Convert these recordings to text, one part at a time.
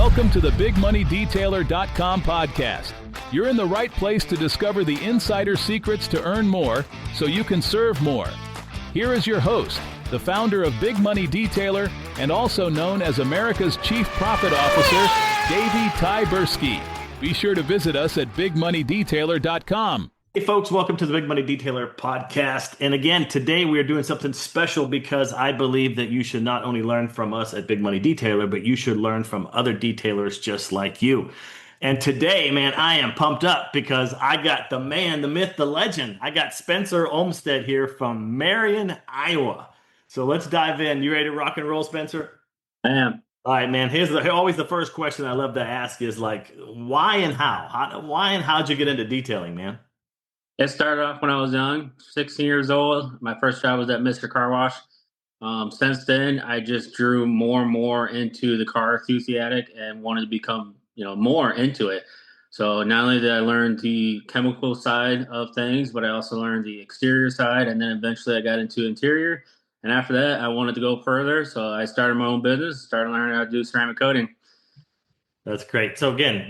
Welcome to the BigMoneyDetailer.com podcast. You're in the right place to discover the insider secrets to earn more so you can serve more. Here is your host, the founder of Big Money Detailer and also known as America's Chief Profit Officer, Davey Tyberski. Be sure to visit us at BigMoneyDetailer.com. Hey folks, welcome to the Big Money Detailer podcast. And again, today we are doing something special because I believe that you should not only learn from us at Big Money Detailer, but you should learn from other detailers just like you. And today, man, I am pumped up because I got the man, the myth, the legend. I got Spencer Olmstead here from Marion, Iowa. So let's dive in. You ready to rock and roll, Spencer? I am. All right, man. Here's always the first question I love to ask is like, why and how? Why and how'd you get into detailing, man? It started off when I was young, 16 years old. My first job was at Mr. Car Wash. Since then, I just drew more and more into the car enthusiastic and wanted to become, more into it. So not only did I learn the chemical side of things, but I also learned the exterior side. And then eventually I got into interior. And after that, I wanted to go further. So I started my own business, started learning how to do ceramic coating. That's great. So again,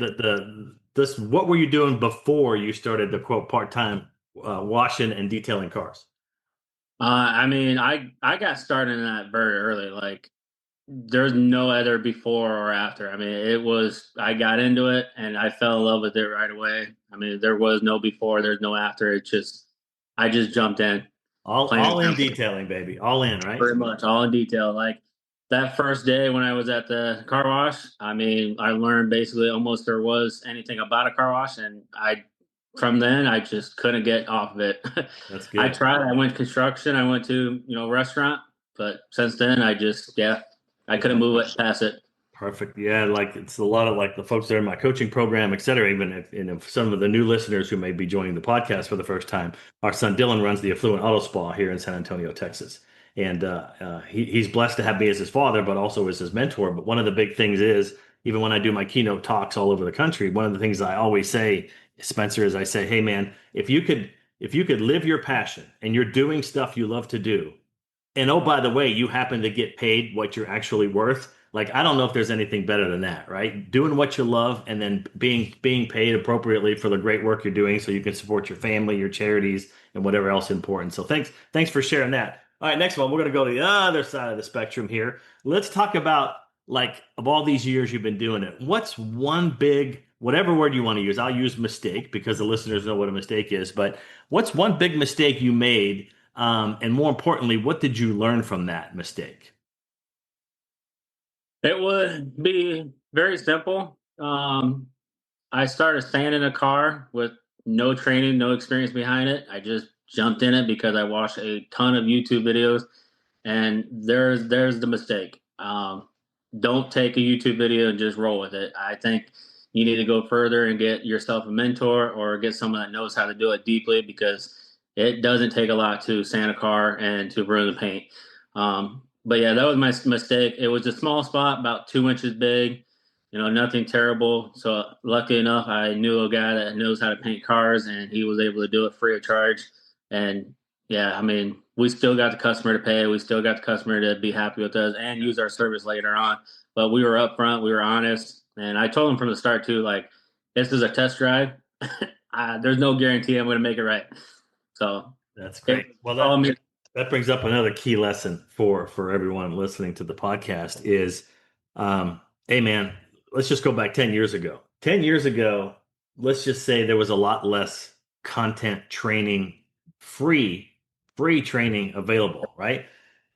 what were you doing before you started the quote part-time washing and detailing cars? I got started in that very early. Like there's no other before or after. I got into it and I fell in love with it right away. There was no before, there's no after. I just jumped in. All in detailing, baby. All in, right? Pretty much all in detail. Like that first day when I was at the car wash, I learned basically almost there was anything about a car wash, and from then I just couldn't get off of it. That's good. I tried. I went construction. I went to restaurant, but since then I couldn't move it past it. Perfect. Yeah, like it's a lot of like the folks that are in my coaching program, et cetera. Even if some of the new listeners who may be joining the podcast for the first time, our son Dylan runs the Affluent Auto Spa here in San Antonio, Texas. And he's blessed to have me as his father, but also as his mentor. But one of the big things is, even when I do my keynote talks all over the country, one of the things I always say, Spencer, is I say, hey, man, if you could live your passion and you're doing stuff you love to do, and oh, by the way, you happen to get paid what you're actually worth, like, I don't know if there's anything better than that, right? Doing what you love and then being paid appropriately for the great work you're doing so you can support your family, your charities, and whatever else important. So thanks for sharing that. All right, next one, we're going to go to the other side of the spectrum here. Let's talk about, like, of all these years you've been doing it, what's one big, whatever word you want to use, I'll use mistake because the listeners know what a mistake is, but what's one big mistake you made? And more importantly, what did you learn from that mistake? It would be very simple. I started staying in a car with no training, no experience behind it. I just jumped in it because I watched a ton of YouTube videos, and there's the mistake. Don't take a YouTube video and just roll with it. I think you need to go further and get yourself a mentor or get someone that knows how to do it deeply, because it doesn't take a lot to sand a car and to ruin the paint. But yeah, that was my mistake. It was a small spot, about 2 inches big, nothing terrible. So lucky enough, I knew a guy that knows how to paint cars, and he was able to do it free of charge. And yeah, we still got the customer to pay. We still got the customer to be happy with us and use our service later on. But we were upfront, we were honest. And I told him from the start too, like, this is a test drive. There's no guarantee I'm going to make it right. So that's great. Well, that brings up another key lesson for everyone listening to the podcast is, hey man, let's just go back 10 years ago. 10 years ago, let's just say there was a lot less content training, free training available, right?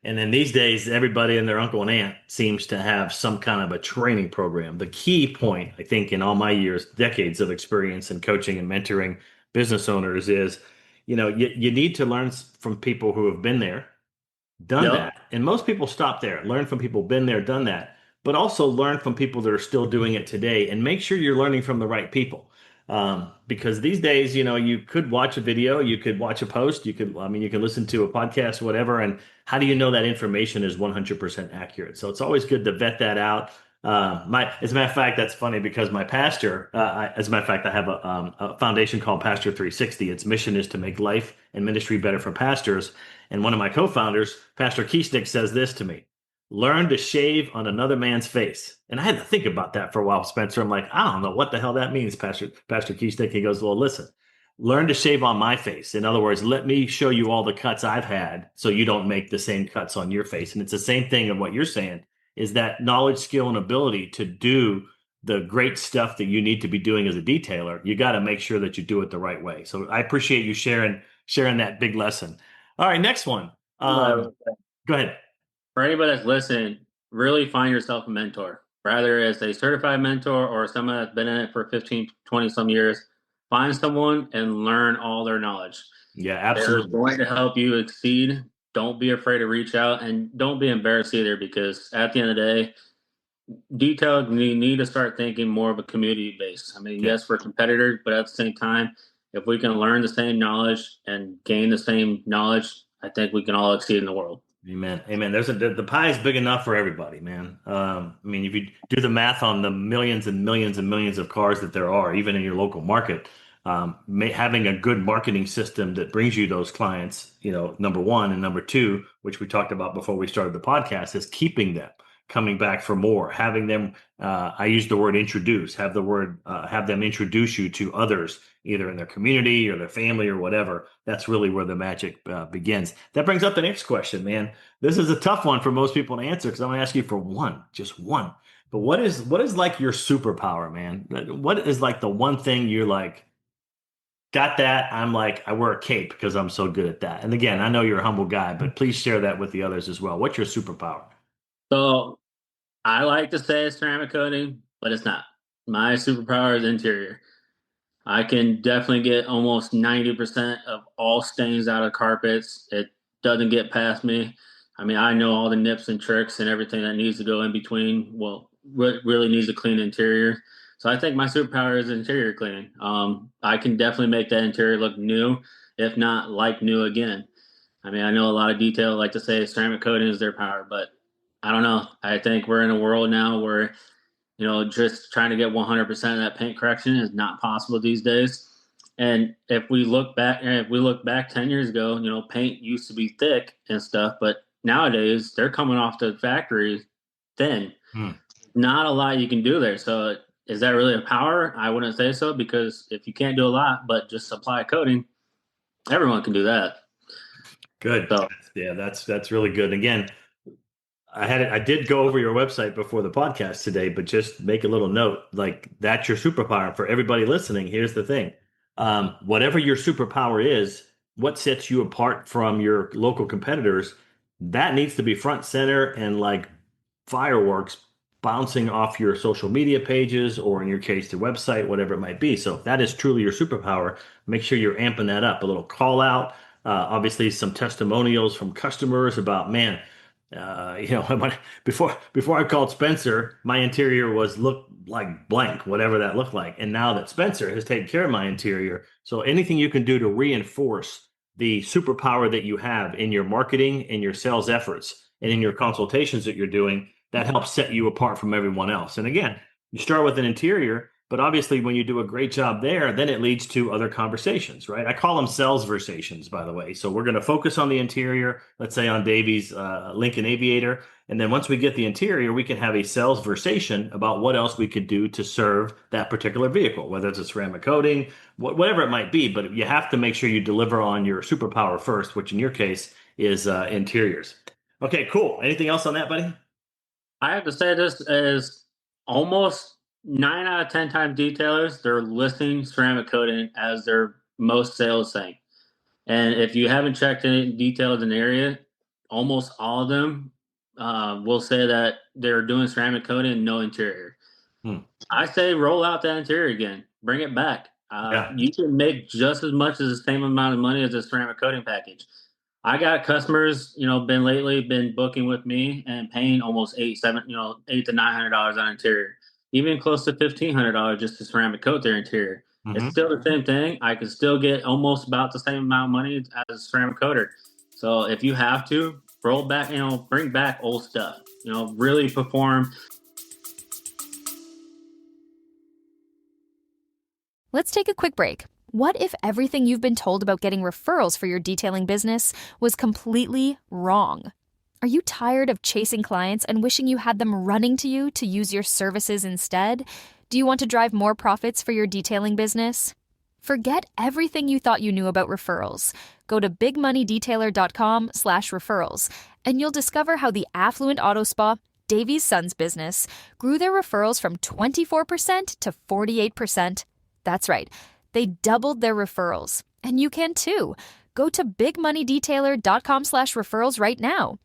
And then these days, everybody and their uncle and aunt seems to have some kind of a training program. The key point, I think, in all my decades of experience in coaching and mentoring business owners is, you need to learn from people who have been there, done that. And most people stop there, learn from people who've been there, done that, but also learn from people that are still doing it today, and make sure you're learning from the right people. Because these days, you could watch a video, you could watch a post, you can listen to a podcast, whatever. And how do you know that information is 100% accurate? So it's always good to vet that out. As a matter of fact, that's funny because my pastor, I have a foundation called Pastor 360. Its mission is to make life and ministry better for pastors. And one of my co-founders, Pastor Kiesnick, says this to me: learn to shave on another man's face. And I had to think about that for a while, Spencer. I'm like, I don't know what the hell that means, Pastor Keystick. He goes, well, listen, learn to shave on my face. In other words, let me show you all the cuts I've had so you don't make the same cuts on your face. And it's the same thing of what you're saying is that knowledge, skill, and ability to do the great stuff that you need to be doing as a detailer. You got to make sure that you do it the right way. So I appreciate you sharing that big lesson. All right, next one. Go ahead. For anybody that's listening, really find yourself a mentor, rather as a certified mentor or someone that's been in it for 15, 20 some years. Find someone and learn all their knowledge. Yeah, absolutely. They're going to help you exceed. Don't be afraid to reach out, and don't be embarrassed either, because at the end of the day, detail, you need to start thinking more of a community base. I mean, yes, we're competitors, but at the same time, if we can learn the same knowledge and gain the same knowledge, I think we can all exceed in the world. Amen. Amen. The pie is big enough for everybody, man. I mean, if you do the math on the millions and millions and millions of cars that there are, even in your local market, having a good marketing system that brings you those clients, number one, and number two, which we talked about before we started the podcast, is keeping them coming back for more, having them, I use the word introduce, have them introduce you to others, either in their community or their family or whatever. That's really where the magic begins. That brings up the next question, man. This is a tough one for most people to answer because I'm going to ask you for just one. But what is like your superpower, man? What is like the one thing you're like, got that? I'm like, I wear a cape because I'm so good at that. And again, I know you're a humble guy, but please share that with the others as well. What's your superpower? So I like to say it's ceramic coating, but it's not. My superpower is interior. I can definitely get almost 90% of all stains out of carpets. It doesn't get past me. I mean, I know all the nips and tricks and everything that needs to go in between. Well, really needs a clean interior. So I think my superpower is interior cleaning. I can definitely make that interior look new, if not like new again. I mean, I know a lot of detail like to say ceramic coating is their power, but I don't know. I think we're in a world now where, just trying to get 100% of that paint correction is not possible these days. And if we look back 10 years ago, paint used to be thick and stuff, but nowadays they're coming off the factory thin. Not a lot you can do there. So is that really a power? I wouldn't say so, because if you can't do a lot, but just apply coating, everyone can do that. Good. So, yeah, that's really good. Again, I did go over your website before the podcast today, but just make a little note, like that's your superpower for everybody listening. Here's the thing. Whatever your superpower is, what sets you apart from your local competitors, that needs to be front center and like fireworks bouncing off your social media pages, or in your case, the website, whatever it might be. So if that is truly your superpower, make sure you're amping that up. A little call out, obviously some testimonials from customers about, man, before I called Spencer, my interior looked like blank, whatever that looked like. And now that Spencer has taken care of my interior, so anything you can do to reinforce the superpower that you have in your marketing, in your sales efforts, and in your consultations that you're doing, that helps set you apart from everyone else. And again, you start with an interior, but obviously when you do a great job there, then it leads to other conversations, right? I call them salesversations, by the way. So we're going to focus on the interior, let's say on Davy's Lincoln Aviator. And then once we get the interior, we can have a salesversation about what else we could do to serve that particular vehicle, whether it's a ceramic coating, whatever it might be. But you have to make sure you deliver on your superpower first, which in your case is interiors. Okay, cool. Anything else on that, buddy? I have to say this is almost 9 out of 10 times detailers, they're listing ceramic coating as their most sales thing. And if you haven't checked any details in the area, almost all of them will say that they're doing ceramic coating and no interior. I say roll out that interior again. Bring it back. You can make just as much as the same amount of money as a ceramic coating package. I got customers, been booking with me and paying almost $800 to $900 on interior, even close to $1,500 just to ceramic coat their interior. It's still the same thing. I can still get almost about the same amount of money as a ceramic coater. So if you have to roll back, bring back old stuff, really perform. Let's take a quick break. What if everything you've been told about getting referrals for your detailing business was completely wrong? Are you tired of chasing clients and wishing you had them running to you to use your services instead? Do you want to drive more profits for your detailing business? Forget everything you thought you knew about referrals. Go to bigmoneydetailer.com/referrals, and you'll discover how the affluent auto spa, Davy's Son's business, grew their referrals from 24% to 48%. That's right, they doubled their referrals, and you can too. Go to bigmoneydetailer.com/referrals right now.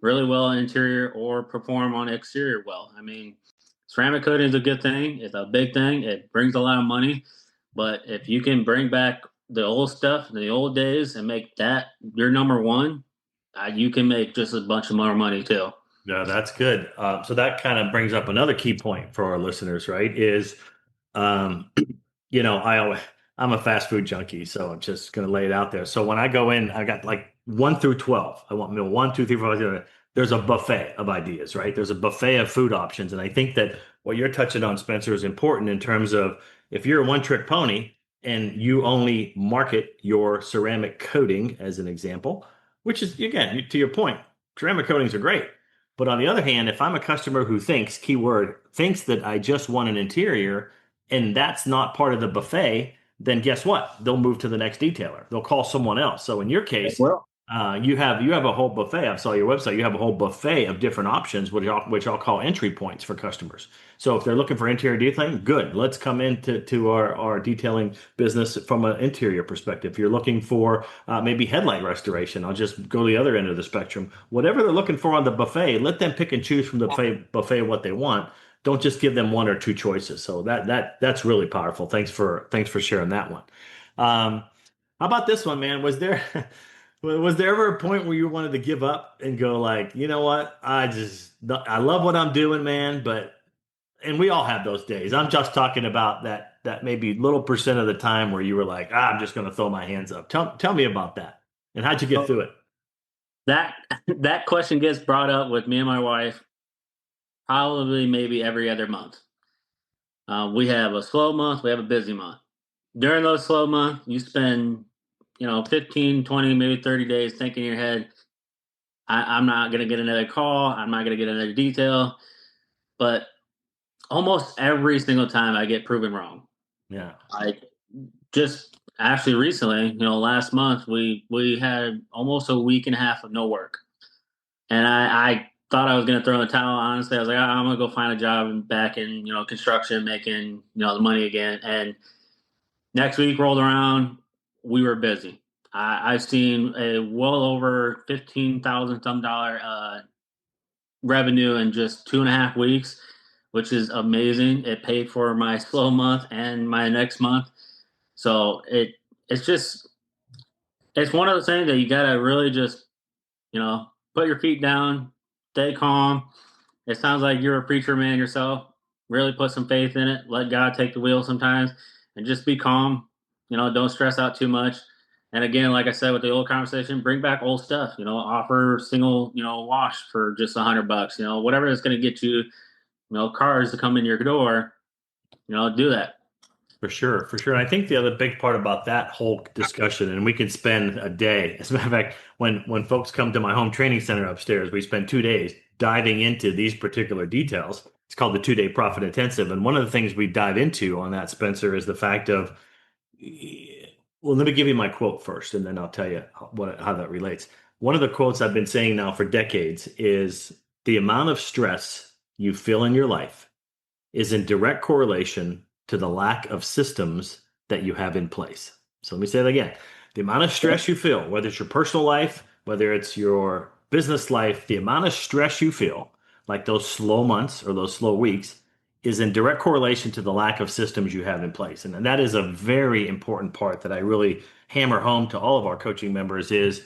Really well interior or perform on exterior well. I mean, ceramic coating is a good thing. It's a big thing. It brings a lot of money. But if you can bring back the old stuff, the old days, and make that your number one, you can make just a bunch of more money too. Yeah, that's good. So that kind of brings up another key point for our listeners, right? Is um, I'm a fast food junkie, so I'm just going to lay it out there. So when I go in, I got like 1 through 12. I want meal 1, 2, 3, 4, 5. There's a buffet of ideas, right? There's a buffet of food options, and I think that what you're touching on, Spencer, is important in terms of if you're a one-trick pony and you only market your ceramic coating as an example, which is again to your point, ceramic coatings are great. But on the other hand, if I'm a customer who thinks that I just want an interior and that's not part of the buffet, then guess what? They'll move to the next detailer. They'll call someone else. So in your case, you have a whole buffet. I saw your website. You have a whole buffet of different options, which I'll call entry points for customers. So if they're looking for interior detailing, good. Let's come into our detailing business from an interior perspective. If you're looking for maybe headlight restoration, I'll just go to the other end of the spectrum. Whatever they're looking for on the buffet, let them pick and choose from the buffet what they want. Don't just give them one or two choices. So that's really powerful. Thanks for sharing that one. How about this one, man? Was there ever a point where you wanted to give up and go like, you know what? I love what I'm doing, man, and we all have those days. I'm just talking about that maybe little percent of the time where you were like, I'm just going to throw my hands up. Tell me about that. And how'd you get through it? That question gets brought up with me and my wife probably maybe every other month. We have a slow month, we have a busy month. During those slow months, you spend 15, 20, maybe 30 days thinking in your head, I'm not going to get another call. I'm not going to get another detail. But almost every single time I get proven wrong. Yeah. I just actually recently, last month, we had almost a week and a half of no work. And I thought I was going to throw in the towel. Honestly, I was like, I'm going to go find a job back in, construction, making, the money again. And next week rolled around. We were busy. I've seen a well over $15,000 some revenue in just 2.5 weeks, which is amazing. It paid for my slow month and my next month. So it's one of those things that you got to really just, put your feet down, stay calm. It sounds like you're a preacher man yourself. Really put some faith in it. Let God take the wheel sometimes and just be calm. Don't stress out too much. And again, like I said with the old conversation, bring back old stuff. Offer single, wash for just $100. Whatever is going to get you, cars to come in your door. Do that. For sure. And I think the other big part about that whole discussion, and we could spend a day. As a matter of fact, when folks come to my home training center upstairs, we spend 2 days diving into these particular details. It's called the 2-day profit intensive. And one of the things we dive into on that, Spencer, is the fact of, well, let me give you my quote first, and then I'll tell you how that relates. One of the quotes I've been saying now for decades is the amount of stress you feel in your life is in direct correlation to the lack of systems that you have in place. So let me say that again. The amount of stress you feel, whether it's your personal life, whether it's your business life, the amount of stress you feel, like those slow months or those slow weeks, is in direct correlation to the lack of systems you have in place. And that is a very important part that I really hammer home to all of our coaching members is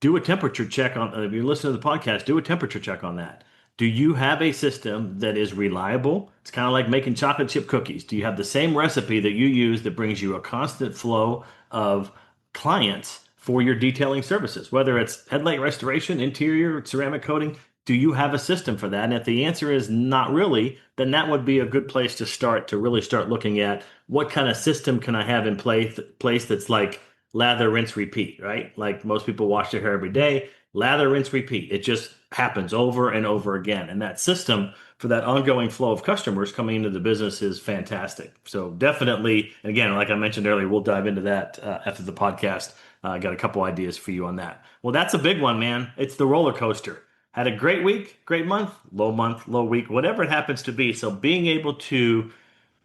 do a temperature check on, if you're listening to the podcast, do a temperature check on that. Do you have a system that is reliable? It's kind of like making chocolate chip cookies. Do you have the same recipe that you use that brings you a constant flow of clients for your detailing services? Whether it's headlight restoration, interior, ceramic coating, do you have a system for that? And if the answer is not really, then that would be a good place to really start looking at what kind of system can I have in place that's like lather, rinse, repeat, right? Like most people wash their hair every day, lather, rinse, repeat. It just happens over and over again. And that system for that ongoing flow of customers coming into the business is fantastic. So definitely, and again, like I mentioned earlier, we'll dive into that after the podcast. I got a couple ideas for you on that. Well, that's a big one, man. It's the roller coaster. Had a great week, great month, low week, whatever it happens to be. So being able to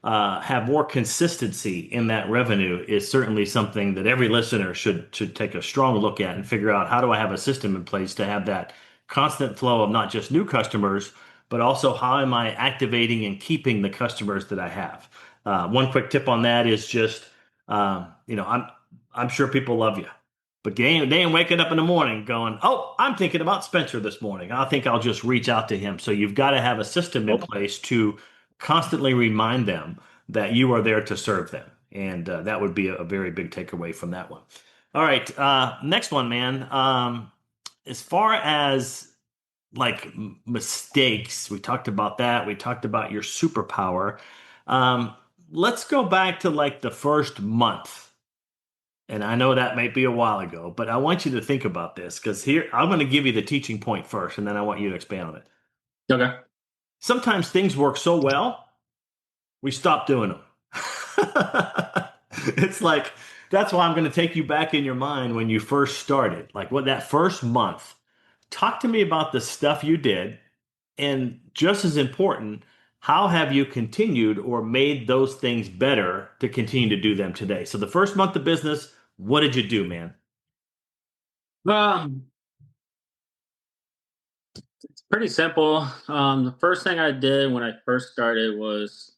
have more consistency in that revenue is certainly something that every listener should take a strong look at and figure out, how do I have a system in place to have that constant flow of not just new customers, but also how am I activating and keeping the customers that I have. One quick tip on that is just, I'm sure people love you, but they ain't waking up in the morning going, oh, I'm thinking about Spencer this morning, I think I'll just reach out to him. So you've got to have a system in place to constantly remind them that you are there to serve them. And that would be a very big takeaway from that one. All right. Next one, man. As far as like mistakes, we talked about that. We talked about your superpower. Let's go back to like the first month. And I know that might be a while ago, but I want you to think about this, because here I'm going to give you the teaching point first, and then I want you to expand on it. Okay. Sometimes things work so well, we stop doing them. It's like, that's why I'm going to take you back in your mind when you first started. Like what that first month, talk to me about the stuff you did. And just as important, how have you continued or made those things better to continue to do them today? So the first month of business, what did you do, man? It's pretty simple. The first thing I did when I first started was,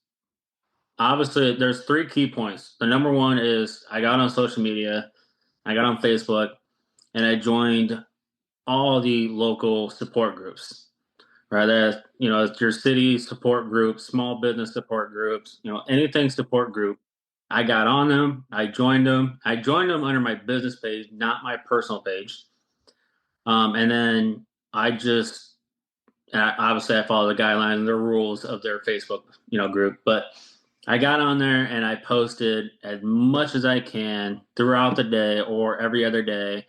obviously there's 3 key points. The number one is I got on social media, I got on Facebook, and I joined all the local support groups. Right, it's your city support groups, small business support groups, anything support group. I got on them. I joined them. I joined them under my business page, not my personal page. And then obviously I follow the guidelines and the rules of their Facebook, group. But I got on there and I posted as much as I can throughout the day or every other day.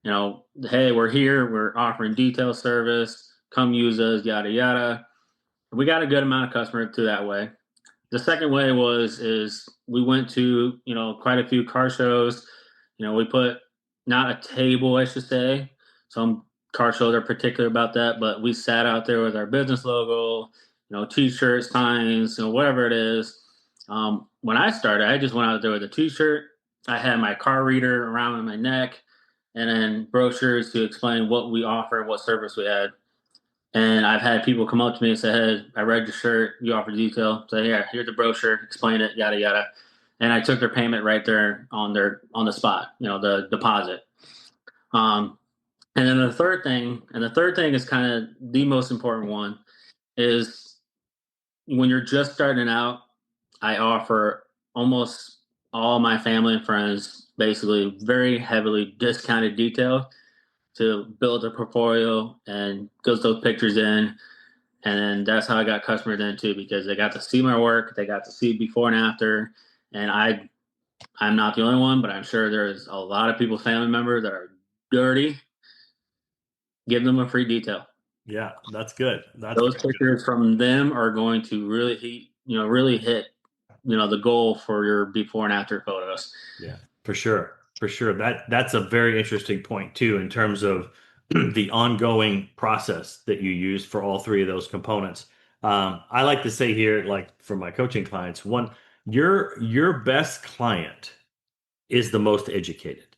Hey, we're here. We're offering detail service. Come use us, yada, yada. We got a good amount of customers through that way. The second way is we went to, quite a few car shows. We put not a table, I should say. Some car shows are particular about that, but we sat out there with our business logo, t-shirts, signs, whatever it is. When I started, I just went out there with a t-shirt. I had my car reader around my neck, and then brochures to explain what we offer and what service we had. And I've had people come up to me and say, hey, I read your shirt, you offer detail. So yeah, here's the brochure, explain it, yada, yada. And I took their payment right there on the spot, the deposit. And then the third thing is kind of the most important one, is when you're just starting out, I offer almost all my family and friends basically very heavily discounted detail to build a portfolio and get those pictures in. And that's how I got customers in too, because they got to see my work, they got to see before and after. And I'm not the only one, but I'm sure there's a lot of people, family members, that are dirty. Give them a free detail. Yeah, that's good. Those pictures from them are going to really hit the goal for your before and after photos. Yeah, for sure. For sure. That's a very interesting point too, in terms of the ongoing process that you use for all 3 of those components. I like to say here, like for my coaching clients, one, your best client is the most educated.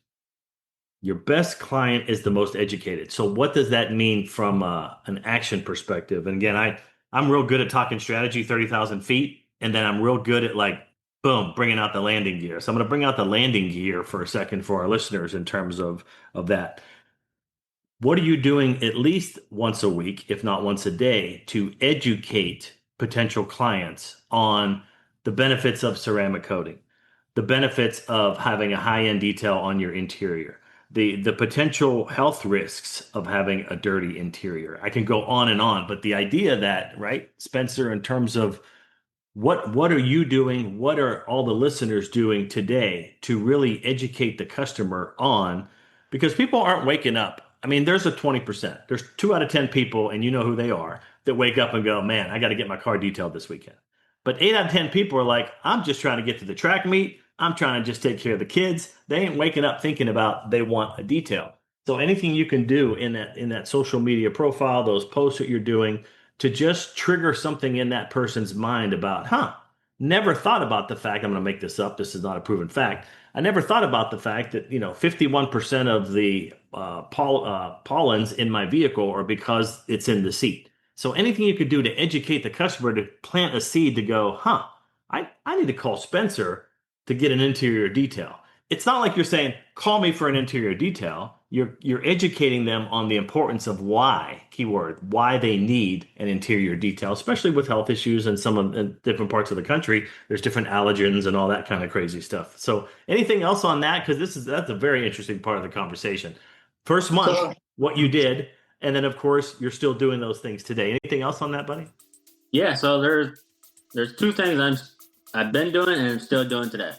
Your best client is the most educated. So what does that mean from an action perspective? And again, I'm real good at talking strategy, 30,000 feet. And then I'm real good at like, boom, bringing out the landing gear. So I'm going to bring out the landing gear for a second for our listeners in terms of that. What are you doing at least once a week, if not once a day, to educate potential clients on the benefits of ceramic coating, the benefits of having a high-end detail on your interior, the potential health risks of having a dirty interior? I can go on and on, but the idea that, right, Spencer, in terms of what are you doing? What are all the listeners doing today to really educate the customer on? Because people aren't waking up. I mean, there's a 20%. There's 2 out of 10 people, and you know who they are, that wake up and go, man, I got to get my car detailed this weekend. But 8 out of 10 people are like, I'm just trying to get to the track meet. I'm trying to just take care of the kids. They ain't waking up thinking about they want a detail. So anything you can do in that social media profile, those posts that you're doing, to just trigger something in that person's mind about, never thought about the fact, I'm going to make this up. This is not a proven fact. I never thought about the fact that, 51% of the pollens in my vehicle are because it's in the seat. So anything you could do to educate the customer to plant a seed to go, I need to call Spencer to get an interior detail. It's not like you're saying, call me for an interior detail. You're educating them on the importance of why they need an interior detail, especially with health issues and in different parts of the country. There's different allergens and all that kind of crazy stuff. So anything else on that? Because that's a very interesting part of the conversation. First month, what you did, and then of course you're still doing those things today. Anything else on that, buddy? Yeah. So there's two things I've been doing and I'm still doing today.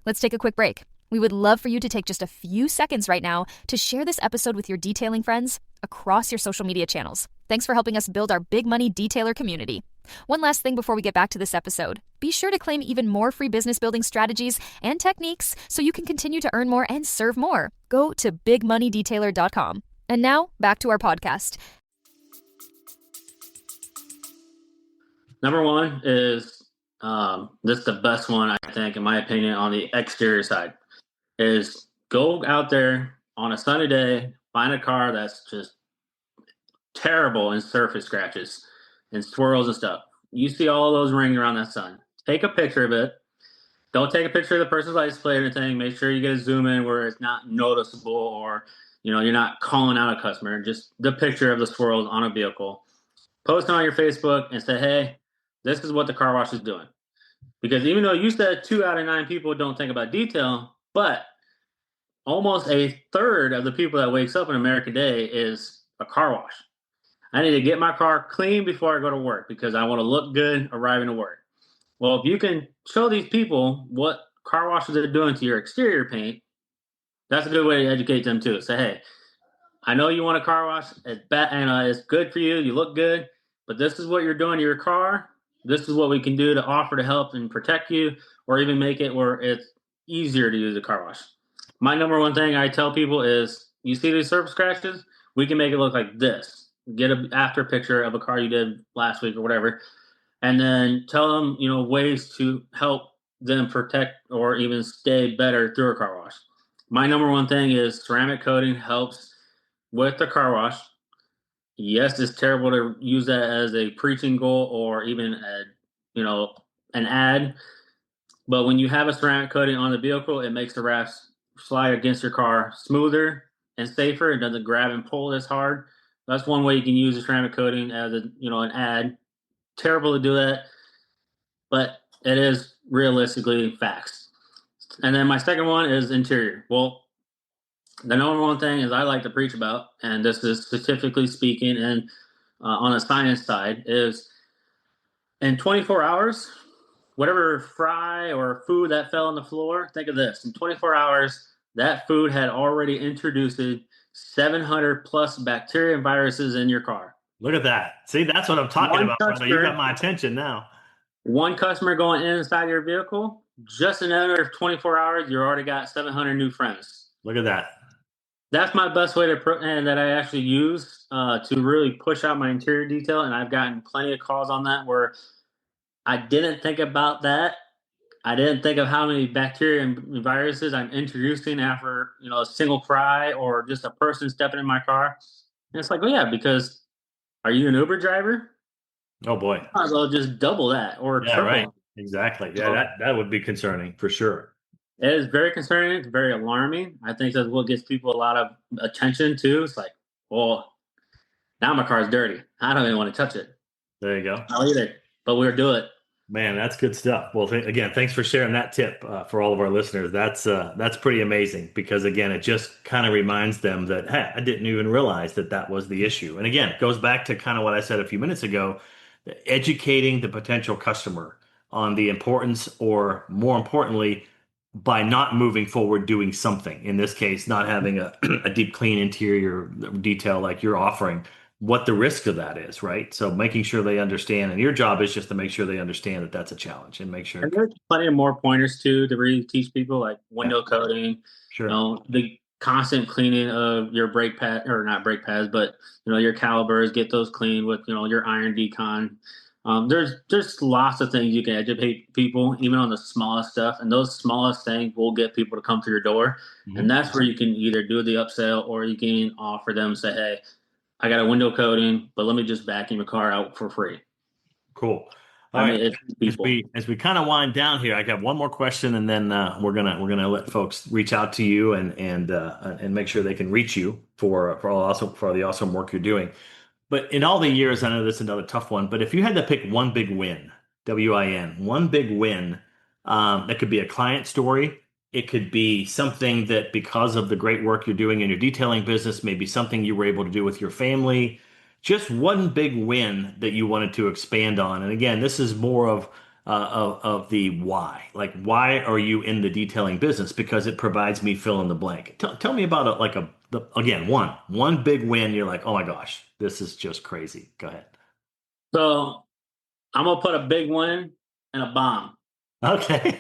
Let's take a quick break. We would love for you to take just a few seconds right now to share this episode with your detailing friends across your social media channels. Thanks for helping us build our big money detailer community. One last thing before we get back to this episode. Be sure to claim even more free business building strategies and techniques so you can continue to earn more and serve more. Go to bigmoneydetailer.com. And now, back to our podcast. Number one is this is the best one, I think, in my opinion, on the exterior side, is go out there on a sunny day, find a car that's just terrible in surface scratches and swirls and stuff. You see all those rings around that sun. Take a picture of it. Don't take a picture of the person's license plate or anything. Make sure you get a zoom in where it's not noticeable or, you're not calling out a customer. Just the picture of the swirls on a vehicle. Post it on your Facebook and say, hey, this is what the car wash is doing. Because even though you said 2 out of 9 people don't think about detail, but almost a third of the people that wakes up on American Day is a car wash. I need to get my car clean before I go to work because I want to look good arriving to work. Well, if you can show these people what car washes are doing to your exterior paint, that's a good way to educate them too. Say, hey, I know you want a car wash. It's bad, and it's good for you. You look good, but this is what you're doing to your car. This is what we can do to offer to help and protect you, or even make it where it's easier to use a car wash. My number one thing I tell people is, you see these surface scratches? We can make it look like this. Get an after picture of a car you did last week or whatever, and then tell them, ways to help them protect or even stay better through a car wash. My number one thing is ceramic coating helps with the car wash. Yes, it's terrible to use that as a preaching goal or even an ad. But when you have a ceramic coating on the vehicle, it makes the wraps slide against your car smoother and safer. It doesn't grab and pull as hard. That's one way you can use a ceramic coating as an ad. Terrible to do that, but it is realistically facts. And then my second one is interior. Well, the number one thing is I like to preach about, and this is specifically speaking and on a science side, is in 24 hours, whatever fry or food that fell on the floor, think of this. In 24 hours, that food had already introduced 700 plus bacteria and viruses in your car. Look at that. See, that's what I'm talking about, brother. You got my attention now. One customer going inside your vehicle, just in another 24 hours, you already got 700 new friends. Look at that. That's my best way and that I actually use to really push out my interior detail. And I've gotten plenty of calls on that where I didn't think about that. I didn't think of how many bacteria and viruses I'm introducing after, a single fry or just a person stepping in my car. And it's like, well, yeah, because are you an Uber driver? Oh boy. Might as well just double that or triple. Right. Exactly. Yeah, that would be concerning for sure. It is very concerning. It's very alarming. I think that's what gets people a lot of attention too. It's like, well, now my car's dirty. I don't even want to touch it. There you go. I'll eat it, but we'll do it. Man, that's good stuff. Well, again, thanks for sharing that tip for all of our listeners. That's pretty amazing because again, it just kind of reminds them that hey, I didn't even realize that that was the issue. And again, it goes back to kind of what I said a few minutes ago, educating the potential customer on the importance, or more importantly, by not moving forward, doing something. In this case, not having a, a deep clean interior detail like you're offering, what the risk of that is, right? So making sure they understand, and your job is just to make sure they understand that that's a challenge and make sure. And there's plenty of more pointers too to really teach people, like Yeah, window coating, sure. the constant cleaning of your brake pad, or not brake pads, but your calipers, get those cleaned with your iron decon. There's lots of things you can educate people, even on the smallest stuff, and those smallest things will get people to come through your door. And Mhm. that's where you can either do the upsell, or you can offer them, say, hey, I got a window coating, but let me just vacuum your car out for free. Cool. All I right. mean, it's people. As we kind of wind down here, I got one more question, and then we're gonna let folks reach out to you and make sure they can reach you for the awesome work you're doing. But in all the years, I know this is another tough one, but if you had to pick one big win, WIN, one big win, that could be a client story. It could be something that because of the great work you're doing in your detailing business, maybe something you were able to do with your family. Just one big win that you wanted to expand on. And again, this is more of the why. Like, why are you in the detailing business? Because it provides me fill in the blank. Tell me about again, one big win. You're like, oh my gosh, this is just crazy. Go ahead. So I'm gonna put a big one and a bomb. Okay.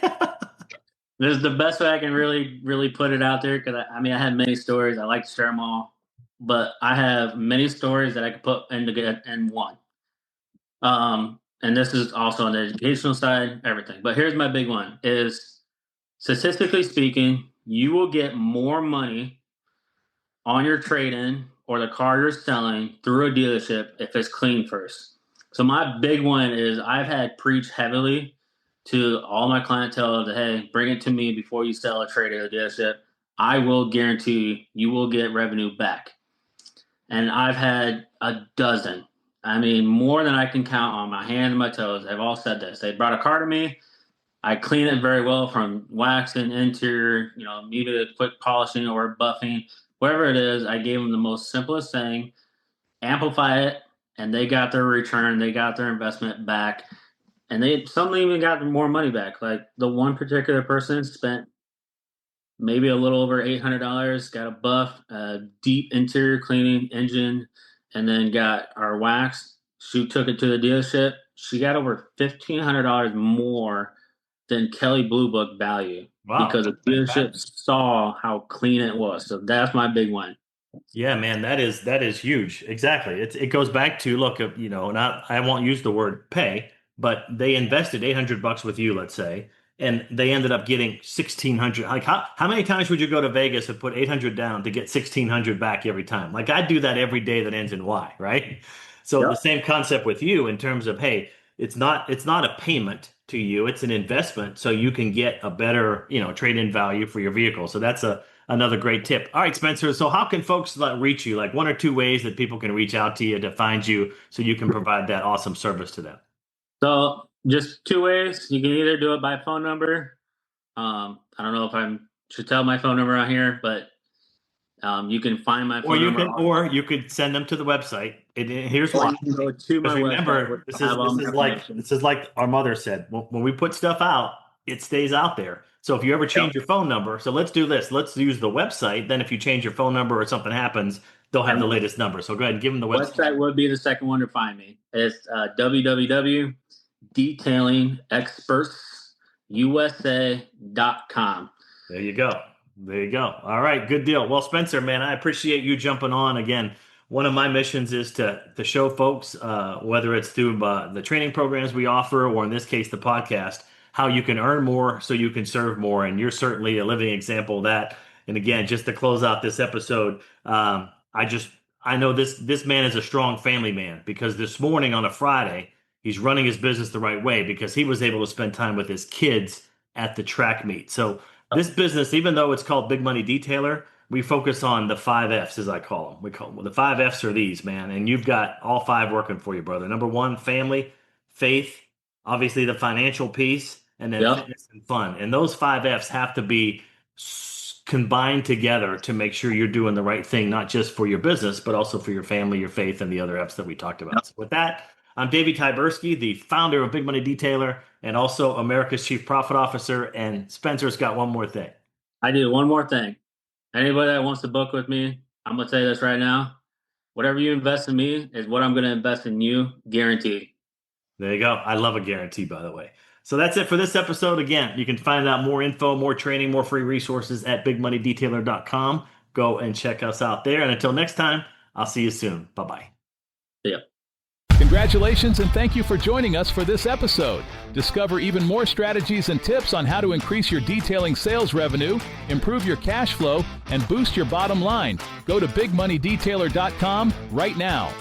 This is the best way I can really, really put it out there, because I mean, I have many stories. I like to share them all, but I have many stories that I could put in one. And this is also on the educational side, everything. But here's my big one: is statistically speaking, you will get more money on your trade-in or the car you're selling through a dealership if it's clean first. So my big one is, I've had preach heavily to all my clientele that, hey, bring it to me before you sell a trade at a dealership. I will guarantee you will get revenue back. And I've had a dozen. I mean, more than I can count on my hands and my toes. They've all said this. They brought a car to me. I clean it very well, from waxing, interior, maybe a quick polishing or buffing, whatever it is. I gave them the most simplest thing, amplify it, and they got their return. They got their investment back, and some even got more money back. Like the one particular person spent maybe a little over $800, got a buff, deep interior cleaning, engine, and then got our wax. She took it to the dealership. She got over $1,500 more than Kelly Blue Book value, Wow. because the dealership saw how clean it was. So that's my big one. Yeah, man, that is huge. Exactly. It goes back to look, not I won't use the word pay, but they invested $800 with you, let's say, and they ended up getting 1,600. Like how many times would you go to Vegas and put 800 down to get 1,600 back every time? Like I do that every day that ends in Y, right? So the Yep. same concept with you in terms of, hey, it's not a payment to you, it's an investment so you can get a better, trade-in value for your vehicle. So that's another great tip. All right, Spencer. So how can folks reach you? Like one or two ways that people can reach out to you to find you so you can provide that awesome service to them. So just two ways. You can either do it by phone number. I don't know if I should tell my phone number on here, but you can find my phone number. Or you could send them to the website. Here's Or why. you can go to my Because website, which remember, will have all my information. this is like our mother said. When we put stuff out, it stays out there. So if you ever change your phone number, so let's do this. Let's use the website. Then if you change your phone number or something happens, they'll have the latest number. So go ahead and give them the website. Website would be the second one to find me. It's www.detailingexpertsusa.com. There you go. There you go. All right, good deal. Well, Spencer, man, I appreciate you jumping on again. One of my missions is to show folks, whether it's through the training programs we offer, or in this case, the podcast, how you can earn more so you can serve more. And you're certainly a living example of that. And again, just to close out this episode, I know this man is a strong family man, because this morning on a Friday, he's running his business the right way because he was able to spend time with his kids at the track meet. So this business, even though it's called Big Money Detailer, we focus on the 5 F's, as I call them. We call them the 5 F's are these, man. And you've got all five working for you, brother. Number one, family, faith, obviously the financial piece, and then fitness and fun. And those 5 F's have to be combined together to make sure you're doing the right thing, not just for your business, but also for your family, your faith, and the other F's that we talked about. So with that, I'm Davey Tyberski, the founder of Big Money Detailer and also America's Chief Profit Officer. And Spencer's got one more thing. I do one more thing. Anybody that wants to book with me, I'm going to tell you this right now. Whatever you invest in me is what I'm going to invest in you, guaranteed. There you go. I love a guarantee, by the way. So that's it for this episode. Again, you can find out more info, more training, more free resources at bigmoneydetailer.com. Go and check us out there. And until next time, I'll see you soon. Bye-bye. See ya. Congratulations and thank you for joining us for this episode. Discover even more strategies and tips on how to increase your detailing sales revenue, improve your cash flow, and boost your bottom line. Go to bigmoneydetailer.com right now.